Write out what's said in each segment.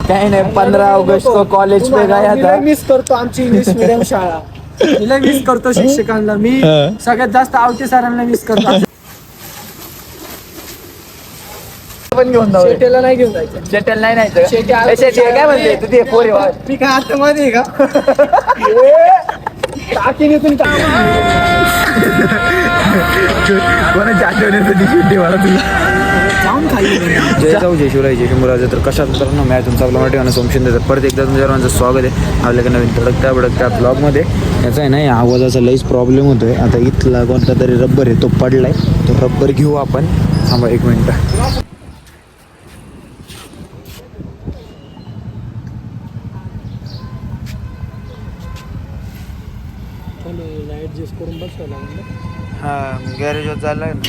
काही नाही 15 ऑगस्ट को कॉलेज पे गया था. मिस करतो आमची इंग्लिश मिडियम शाळा. तिला मिस करतो शिक्षकांना मी. सगळ्यात जास्त आवटे सरांना मिस करतो. पण घेऊन जाऊ. शेटेला नाही घेऊन जायचं. शेटेल नाही नाही शेटे काय म्हणते तू ते पोरे वाट. मी काय आतमध्ये आहे का? टाकीने कोणाच्या आठवण्यासाठी शेट्टी मला तुला जाऊन खाली. जय जाऊ जय शिवराय जय शंभूराज. तर कशा मित्रांनो मी तुमचा आपला मराठी गाणं सोमशिंद देतात परत एकदा तुमच्या सर्वांचं स्वागत आहे आपल्या नवीन तडकत्या ब्लॉगमध्ये. याचा आहे ना या आवाजाचा लईच प्रॉब्लेम होतो आहे. आता इथला कोणता तरी रब्बर आहे तो पडलाय. तो रब्बर घेऊ आपण. थांबा 1 मिनटं. हा गॅरेजवर चाललाय ना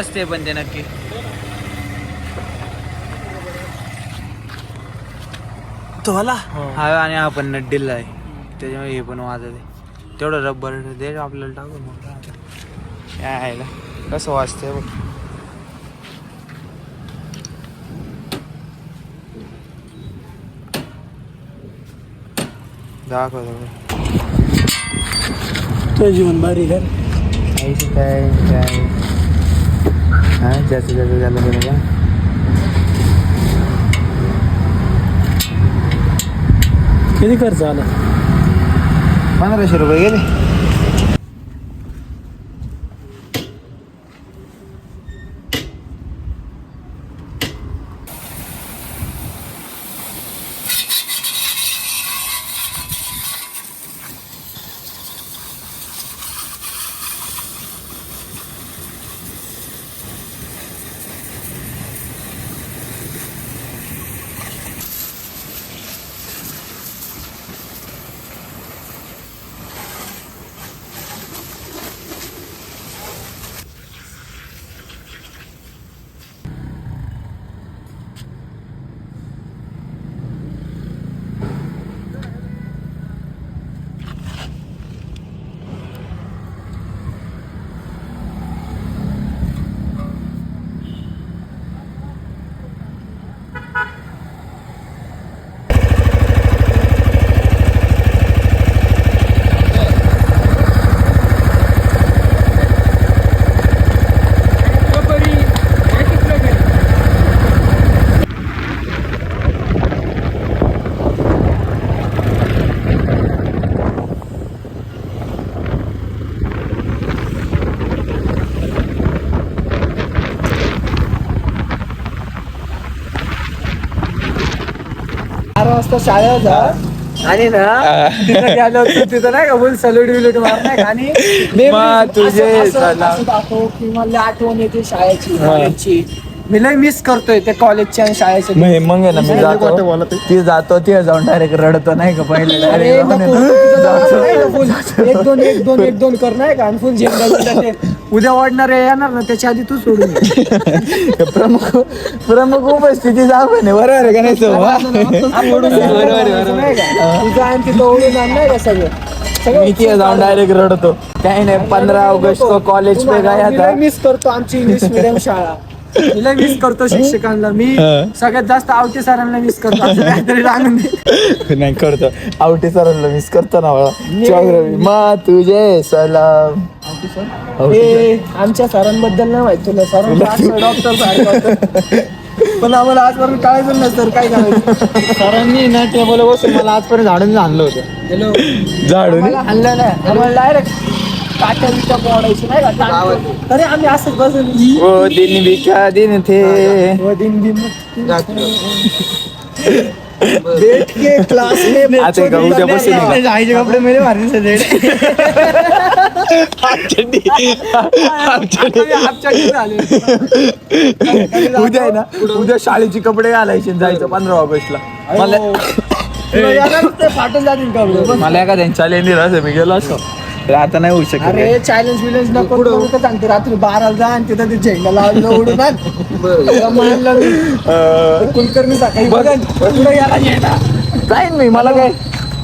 असते पण ते नक्की तो आला. हा आणि हा पण नड्डीला आहे त्याच्यामुळे हे पण वाजत आहे. तेवढं रब्बर दे आपल्याला टाकू मग यायला कसं वाजतंय बघ. दाखव तो जीवन भारी घर. काय हा जास्त झालं गेलं का. किती खर्च आला? 1500 रुपये गेले. वाजता शाळेत जा आणि ना तिथं गेलो तिथं नाही का बोल सलूट विलूट मारणार आणि तुझे दाखव की मला आठवण येते शाळेची कॉलेजची. मी लय मिस करतोय त्या कॉलेजच्या आणि शाळेची. मग आहे ना मी जातो ती जाऊन डायरेक्ट रडतो नाही का पहिले एक दोन कर नाही का आणि फुल झेंडा उद्या वाढणार येणार ना त्याच्या आधी तू सोडून प्रमुख उपस्थिती जा म्हणे बरोबर आहे का नाही तुझं आणि तिथं ओढून आणणार का सगळं. मी तिथे जाऊन डायरेक्ट रडतो. काही नाही 15 ऑगस्ट को कॉलेज पे गया था. मिस करतो आमची इंग्लिश मिडियम शाळा. तिला मिस करतो शिक्षकांना मी. सगळ्यात जास्त आवटे सरांना मिस करतो. काहीतरी रांगून नाही करतो आवटे सरांना मिस करतो ना जिओग्राफी. मा तुझे सलाम. आमच्या सरांबद्दल नाही माहिती तुला. सरांना डॉक्टर सारखं पण आम्हाला आजपर्यंत कळायचं नाही सर काय करायचं. सरांनी ना टेबल बसून मला आजपर्यंत झाडून आणलं होतं. हॅलो झाडून आणलं नाही आम्हाला डायरेक्ट काट्या बिट्या पोडायची नाही का तरी आम्ही असंच बसून वो दिन भी क्या दिन थे बैठ के क्लास में आता का उद्या बसून जायचे कपडे मेरे मारने से उद्या आहे ना उद्या शाळेची कपडे घालायचे जायचं 15 ऑगस्टला. फाटून जातील कपडे. मला एखाद्या चॅलेंज दिलं मी गेलो असतो. आता नाही होऊ शकत. अरे चॅलेंज विलेंज नको करू का सांगते. रात्री 12 जा आणि तिथं ते झेंडा लावलं उडून कुलकर्णी सकाळी बघा पुढे याला झेंडा जाईन मी. मला काय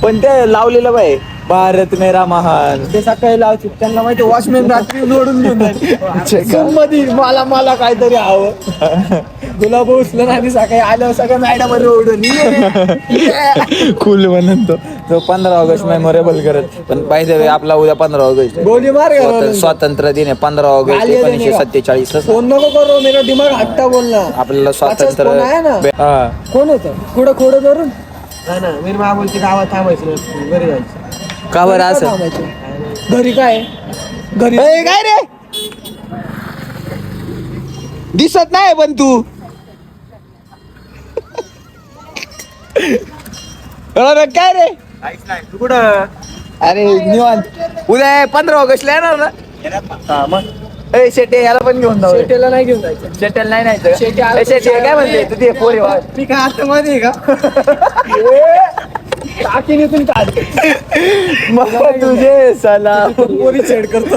पण ते लावलेलं बाय भारत मेरा महान. ते सकाळी लावतील त्यांना माहिती वॉचमॅन रात्री लोडून घेऊन जाईल मध्ये मला काहीतरी हवं गुलाब उचलं नाही सकाळी आल्यावर सगळं मॅडम ओढून कुल म्हणून तो 15 ऑगस्ट मेमोरेबल करत. पण पाहिजे आपला उद्या 15 ऑगस्ट गोली मार स्वातंत्र्य दिन आहे. 15 ऑगस्ट 1947. फोन नको करू मेरा दिमाग हट्टा बोलला. आपल्याला फोन आहे स्वातंत्र्य ना. कोण होतं खोडं धरून ना मी मा बोलते गावात थांबायचं घरी जायचं. का बरं असं थांबायचं घरी काय घरी काय रे दिसत नाही पण तू काय रे तू कुठं अरे निवांत उद्या 15 ऑगस्टला येणार ना. मग ए शेटे याला पण घेऊन जाऊ. शेटेला नाही घेऊन जायचं. शेटेल नाही नाही शेटे आला शेटे काय म्हणते तू ते पोरे वाट ती काय आतमध्ये का टाकीने तुम्ही काढते मग तुझे सला पोरी छेड करतो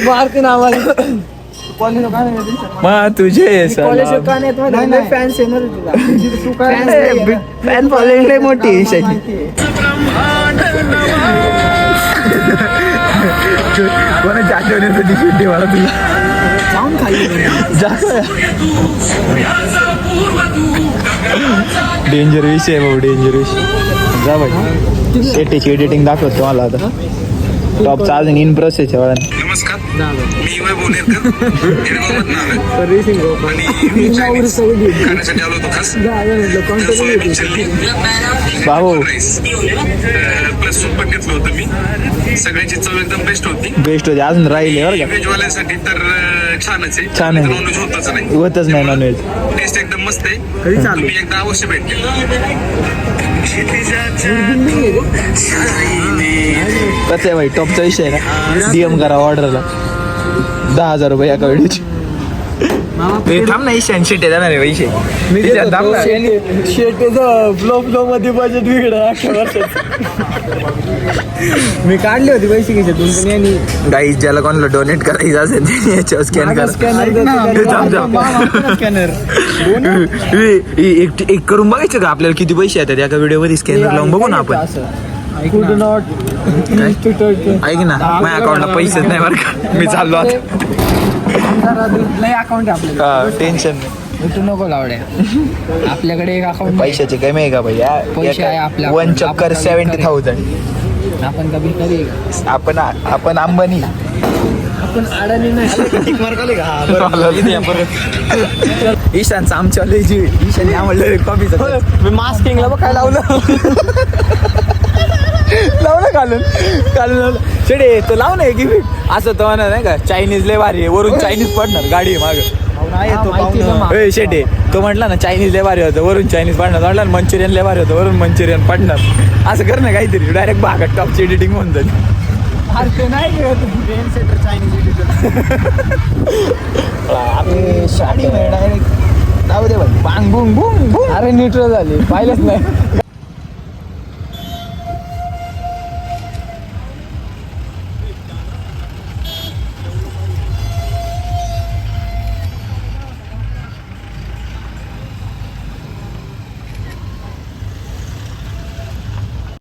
मारते ना आम्हाला कॉलेज का नाही मग तुझे कॉलेज का नाही फॅन्स आहे ना तुला तू काय फॅन फॉलोइंग लय मोठी ईशाची. कोणाच्या आठवण्याचं दिसून ठेवायला तुला जाऊन खाली डेंजर विषय भाऊ डेंजर विषय. जा भाई शेटीची एडिटिंग दाखवत तुम्हाला आता टॉपचा अजून इन प्रोसेस आहे. नमस्कार मी वैभव नेरकर गिरगावमधून आलोय आणि खाण्यासाठी आलो होतो खास तर सोयाबीन चिल्ली भाऊ प्लस सूप पण घेतलं होतं मी. सगळ्याची चव एकदम बेस्ट होती. बेस्ट होते अजून राहिले बरं का. व्हेजवाल्यांसाठी तर छानच आहे. छान आहे. नॉनव्हेज होतच नाही. होतच नाही नॉनव्हेज. टेस्ट एकदम मस्त आहे. तुम्ही एकदा अवश्य भेट द्या. कसं आहे भाई टॉपचा विषय आहे ना. DM करा ऑर्डरला 10,000 रुपये एका व्हिडिओची. थांब ना ईशान शेटे जाणार आहे पैसे शेटेचं फ्लो मध्ये बजेट वेगळं मी काढले होते पैसे घ्यायचे गाईज ज्याला कोणाला डोनेट करायचं असेल त्याने याच्यावर स्कॅन एक करून बघायचं का आपल्याला किती पैसे येतात एका व्हिडिओ मध्ये स्कॅनर लावून बघू ना आपण. ऐक ना माझ्या अकाउंटला पैसेच नाही बरं का. मी चाललो आता. अकाउंट आहे आपल्याला टेन्शन नाही. तू नको लावड्या आपल्याकडे एक अकाउंट पैशाची कमी आहे का भैया. पैसे आहे आपल्या. 1 चक्कर 70,000. आपण कमी कधी आपण अंबानी आपण अडाणी नाही. ईशानचं आमच्या ईशान आम्हाला कॉपीचं मी मास्किंगला बघ काय लावलं घालून शेडे तो लाव ना की असं तो म्हणा नाही का चायनीज लय भारी आहे वरून चायनीज पडणार गाडी माग शेटे तो म्हटला ना चायनीज लय भारी होतं वरून चायनीज पडणार म्हटलं मंचुरियन लय भारी होतं वरून मंचुरियन पडणार असं कर ना काहीतरी डायरेक्ट भागात टॉपची एडिटिंग होऊन जाईल. साडी डायरेक्ट जाऊ दे भाई बांग बुंग बुंग बुंग. अरे न्यूट्रल झाली पाहिलंच नाही.